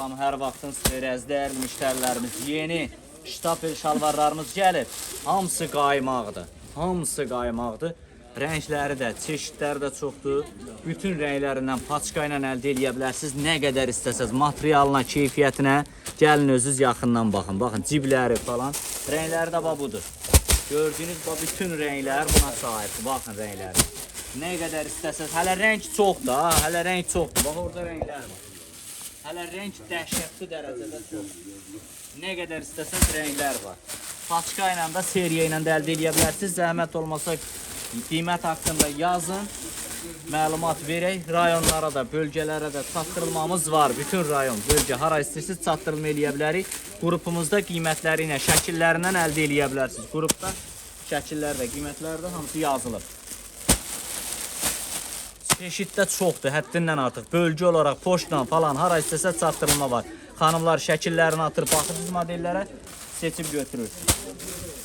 Hər vaxtın xeyir, dəyərli müştərilərimiz, yeni ştapel şalvarlarımız gəlib. Hamısı qaymaqdır. Hamısı qaymaqdır. Rəngləri də, çeşidləri də çoxdur. Bütün rənglərindən paçka ilə əldə edə bilərsiniz. Nə qədər istəsəz, materialına, keyfiyyətinə gəlin özünüz yaxından baxın. Baxın, cibləri falan. Rəngləri də budur. Gördüyünüz bütün rənglər buna sahibdir. Baxın rəngləri. Nə qədər istəsəz. Hələ rəng çoxdur, ha. Hələ rəng çoxdur. Bax, orada rənglər var. Hələ rəng dəhşətli dərəcədə çoxdur. Nə qədər istəsəz rənglər var. Paçka ilə də, seriya ilə də əldə edə bilərsiniz. Zəhmət olmasa qiymət haqqında yazın. Məlumat verək. Rayonlara da, bölgələrə də çatdırılmamız var. Bütün rayon, bölgə hara istəyirsiniz çatdırılma eləyə bilərik. Qrupumuzda qiymətləri ilə, şəkillərindən əldə eləyə bilərsiniz. Qrupda şəkillər və qiymətlər də hamısı yazılıb. Çeşiddə çoxdur, həddindən artıq. Bölgə olaraq, poçtdan falan hara istəsə çatdırılma var. Xanımlar şəkillərini atır, baxırsınız modellərə, seçib götürürsünüz.